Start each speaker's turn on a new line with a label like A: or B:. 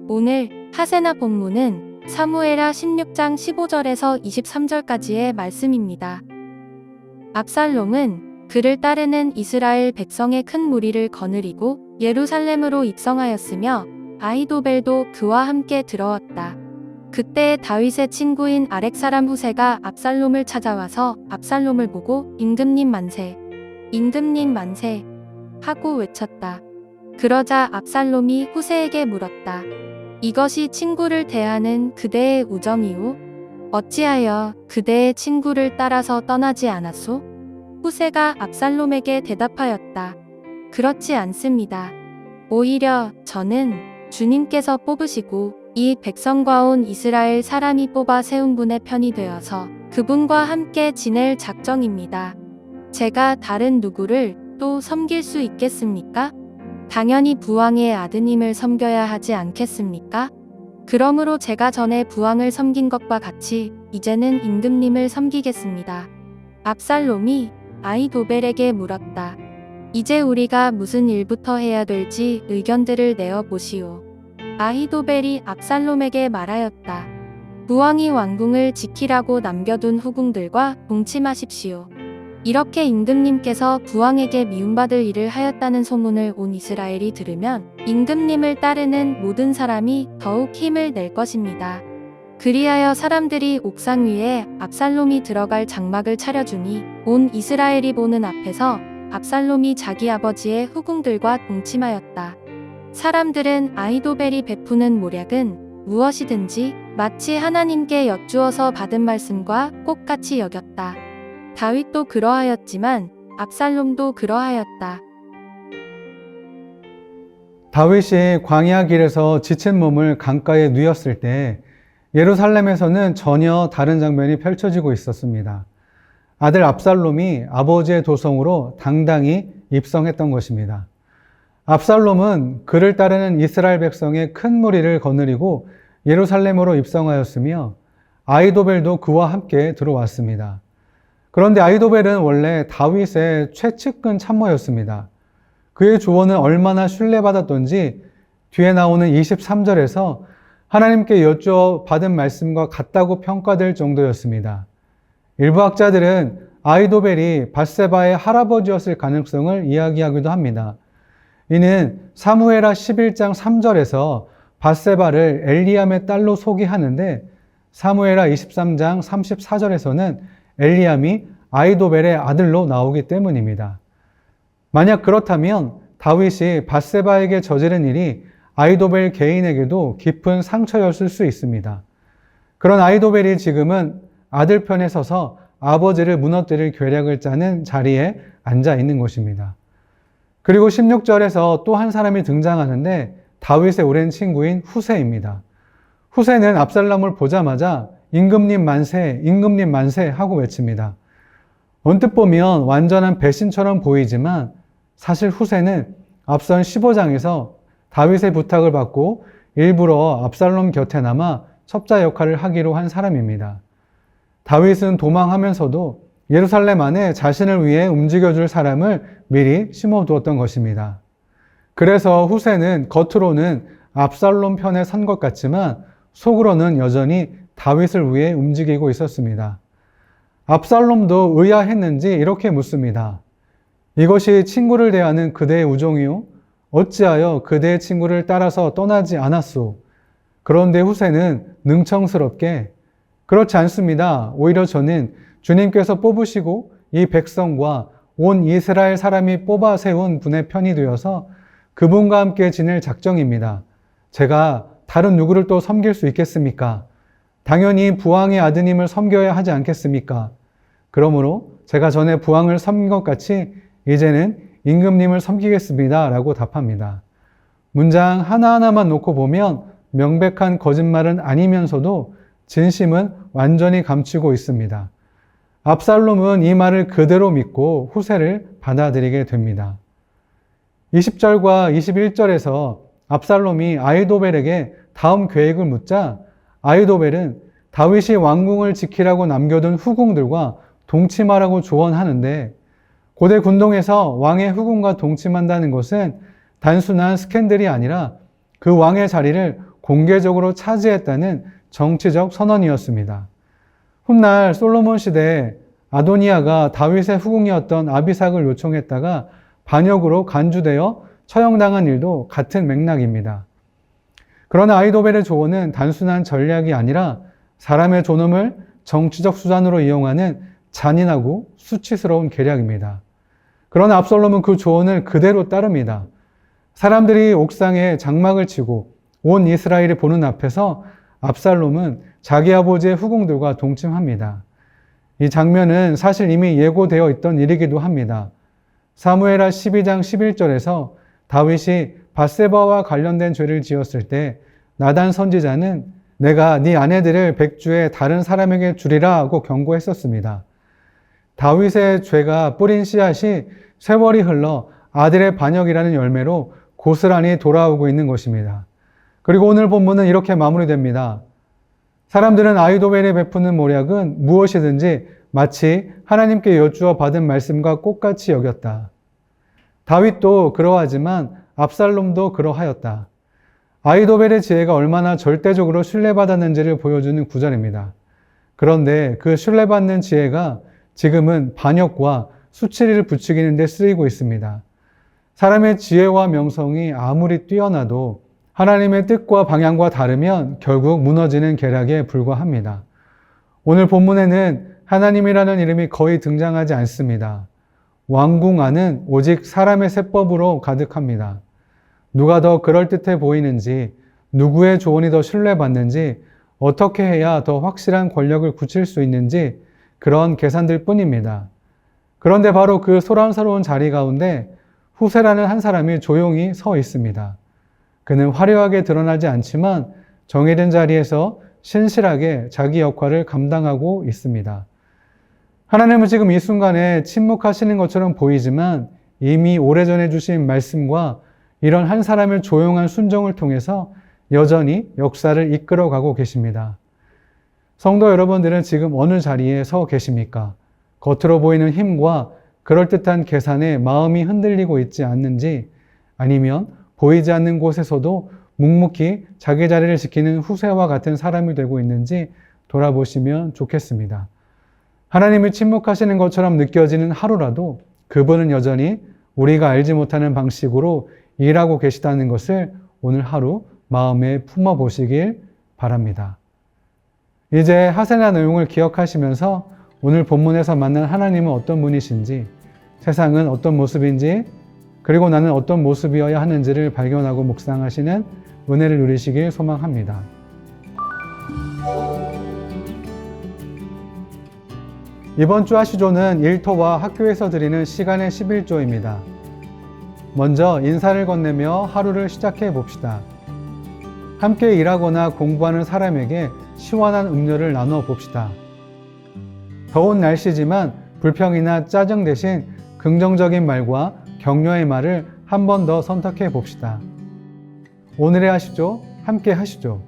A: 오늘 하세나 본문은 사무엘하 16장 15절에서 23절까지의 말씀입니다. 압살롬은 그를 따르는 이스라엘 백성의 큰 무리를 거느리고 예루살렘으로 입성하였으며 아히도벨도 그와 함께 들어왔다. 그때 다윗의 친구인 아렉 사람 후세가 압살롬을 찾아와서 압살롬을 보고 임금님 만세, 임금님 만세 하고 외쳤다. 그러자 압살롬이 후세에게 물었다. 이것이 친구를 대하는 그대의 우정이오? 어찌하여 그대의 친구를 따라서 떠나지 않았소? 후세가 압살롬에게 대답하였다. 그렇지 않습니다. 오히려 저는 주님께서 뽑으시고 이 백성과 온 이스라엘 사람이 뽑아 세운 분의 편이 되어서 그분과 함께 지낼 작정입니다. 제가 다른 누구를 또 섬길 수 있겠습니까? 당연히 부왕의 아드님을 섬겨야 하지 않겠습니까? 그러므로 제가 전에 부왕을 섬긴 것과 같이 이제는 임금님을 섬기겠습니다. 압살롬이 아히도벨에게 물었다. 이제 우리가 무슨 일부터 해야 될지 의견들을 내어 보시오. 아히도벨이 압살롬에게 말하였다. 부왕이 왕궁을 지키라고 남겨둔 후궁들과 동침하십시오. 이렇게 임금님께서 부왕에게 미움받을 일을 하였다는 소문을 온 이스라엘이 들으면 임금님을 따르는 모든 사람이 더욱 힘을 낼 것입니다. 그리하여 사람들이 옥상 위에 압살롬이 들어갈 장막을 차려주니 온 이스라엘이 보는 앞에서 압살롬이 자기 아버지의 후궁들과 동침하였다. 사람들은 아히도벨이 베푸는 모략은 무엇이든지 마치 하나님께 여쭈어서 받은 말씀과 똑같이 여겼다. 다윗도 그러하였지만 압살롬도 그러하였다.
B: 다윗이 광야 길에서 지친 몸을 강가에 누웠을 때 예루살렘에서는 전혀 다른 장면이 펼쳐지고 있었습니다. 아들 압살롬이 아버지의 도성으로 당당히 입성했던 것입니다. 압살롬은 그를 따르는 이스라엘 백성의 큰 무리를 거느리고 예루살렘으로 입성하였으며 아히도벨도 그와 함께 들어왔습니다. 그런데 아히도벨은 원래 다윗의 최측근 참모였습니다. 그의 조언은 얼마나 신뢰받았던지 뒤에 나오는 23절에서 하나님께 여쭈어 받은 말씀과 같다고 평가될 정도였습니다. 일부 학자들은 아히도벨이 밧세바의 할아버지였을 가능성을 이야기하기도 합니다. 이는 사무엘하 11장 3절에서 밧세바를 엘리암의 딸로 소개하는데 사무엘하 23장 34절에서는 엘리암이 아히도벨의 아들로 나오기 때문입니다. 만약 그렇다면 다윗이 밧세바에게 저지른 일이 아히도벨 개인에게도 깊은 상처였을 수 있습니다. 그런 아히도벨이 지금은 아들 편에 서서 아버지를 무너뜨릴 계략을 짜는 자리에 앉아 있는 것입니다. 그리고 16절에서 또 한 사람이 등장하는데 다윗의 오랜 친구인 후세입니다. 후세는 압살롬을 보자마자 임금님 만세, 임금님 만세 하고 외칩니다. 언뜻 보면 완전한 배신처럼 보이지만 사실 후세는 앞선 15장에서 다윗의 부탁을 받고 일부러 압살롬 곁에 남아 첩자 역할을 하기로 한 사람입니다. 다윗은 도망하면서도 예루살렘 안에 자신을 위해 움직여줄 사람을 미리 심어두었던 것입니다. 그래서 후세는 겉으로는 압살롬 편에 선 것 같지만 속으로는 여전히 다윗을 위해 움직이고 있었습니다. 압살롬도 의아했는지 이렇게 묻습니다. 이것이 친구를 대하는 그대의 우정이요? 어찌하여 그대의 친구를 따라서 떠나지 않았소? 그런데 후세는 능청스럽게 그렇지 않습니다. 오히려 저는 주님께서 뽑으시고 이 백성과 온 이스라엘 사람이 뽑아 세운 분의 편이 되어서 그분과 함께 지낼 작정입니다. 제가 다른 누구를 또 섬길 수 있겠습니까? 당연히 부왕의 아드님을 섬겨야 하지 않겠습니까? 그러므로 제가 전에 부왕을 섬긴 것 같이 이제는 임금님을 섬기겠습니다. 라고 답합니다. 문장 하나하나만 놓고 보면 명백한 거짓말은 아니면서도 진심은 완전히 감추고 있습니다. 압살롬은 이 말을 그대로 믿고 후세를 받아들이게 됩니다. 20절과 21절에서 압살롬이 아히도벨에게 다음 계획을 묻자 아히도벨은 다윗이 왕궁을 지키라고 남겨둔 후궁들과 동침하라고 조언하는데 고대 군동에서 왕의 후궁과 동침한다는 것은 단순한 스캔들이 아니라 그 왕의 자리를 공개적으로 차지했다는 정치적 선언이었습니다. 훗날 솔로몬 시대에 아도니아가 다윗의 후궁이었던 아비삭을 요청했다가 반역으로 간주되어 처형당한 일도 같은 맥락입니다. 그러나 아히도벨의 조언은 단순한 전략이 아니라 사람의 존엄을 정치적 수단으로 이용하는 잔인하고 수치스러운 계략입니다. 그러나 압살롬은 그 조언을 그대로 따릅니다. 사람들이 옥상에 장막을 치고 온 이스라엘이 보는 앞에서 압살롬은 자기 아버지의 후궁들과 동침합니다. 이 장면은 사실 이미 예고되어 있던 일이기도 합니다. 사무엘하 12장 11절에서 다윗이 밧세바와 관련된 죄를 지었을 때 나단 선지자는 내가 네 아내들을 백주에 다른 사람에게 주리라 하고 경고했었습니다. 다윗의 죄가 뿌린 씨앗이 세월이 흘러 아들의 반역이라는 열매로 고스란히 돌아오고 있는 것입니다. 그리고 오늘 본문은 이렇게 마무리됩니다. 사람들은 아히도벨이 베푸는 모략은 무엇이든지 마치 하나님께 여쭈어 받은 말씀과 똑같이 여겼다. 다윗도 그러하지만 압살롬도 그러하였다. 아히도벨의 지혜가 얼마나 절대적으로 신뢰받았는지를 보여주는 구절입니다. 그런데 그 신뢰받는 지혜가 지금은 반역과 수치를 부추기는 데 쓰이고 있습니다. 사람의 지혜와 명성이 아무리 뛰어나도 하나님의 뜻과 방향과 다르면 결국 무너지는 계략에 불과합니다. 오늘 본문에는 하나님이라는 이름이 거의 등장하지 않습니다. 왕궁 안은 오직 사람의 세법으로 가득합니다. 누가 더 그럴듯해 보이는지, 누구의 조언이 더 신뢰받는지, 어떻게 해야 더 확실한 권력을 굳힐 수 있는지 그런 계산들 뿐입니다. 그런데 바로 그 소란스러운 자리 가운데 후세라는 한 사람이 조용히 서 있습니다. 그는 화려하게 드러나지 않지만 정해진 자리에서 신실하게 자기 역할을 감당하고 있습니다. 하나님은 지금 이 순간에 침묵하시는 것처럼 보이지만 이미 오래전에 주신 말씀과 이런 한 사람의 조용한 순종을 통해서 여전히 역사를 이끌어가고 계십니다. 성도 여러분들은 지금 어느 자리에 서 계십니까? 겉으로 보이는 힘과 그럴듯한 계산에 마음이 흔들리고 있지 않는지, 아니면 보이지 않는 곳에서도 묵묵히 자기 자리를 지키는 후세와 같은 사람이 되고 있는지 돌아보시면 좋겠습니다. 하나님이 침묵하시는 것처럼 느껴지는 하루라도 그분은 여전히 우리가 알지 못하는 방식으로 일하고 계시다는 것을 오늘 하루 마음에 품어보시길 바랍니다. 이제 하세나 내용을 기억하시면서 오늘 본문에서 만난 하나님은 어떤 분이신지, 세상은 어떤 모습인지, 그리고 나는 어떤 모습이어야 하는지를 발견하고 묵상하시는 은혜를 누리시길 소망합니다. 이번 주 하시조는 일터와 학교에서 드리는 시간의 11조입니다. 먼저 인사를 건네며 하루를 시작해 봅시다. 함께 일하거나 공부하는 사람에게 시원한 음료를 나눠 봅시다. 더운 날씨지만 불평이나 짜증 대신 긍정적인 말과 격려의 말을 한 번 더 선택해 봅시다. 오늘의 하시조 함께 하시죠.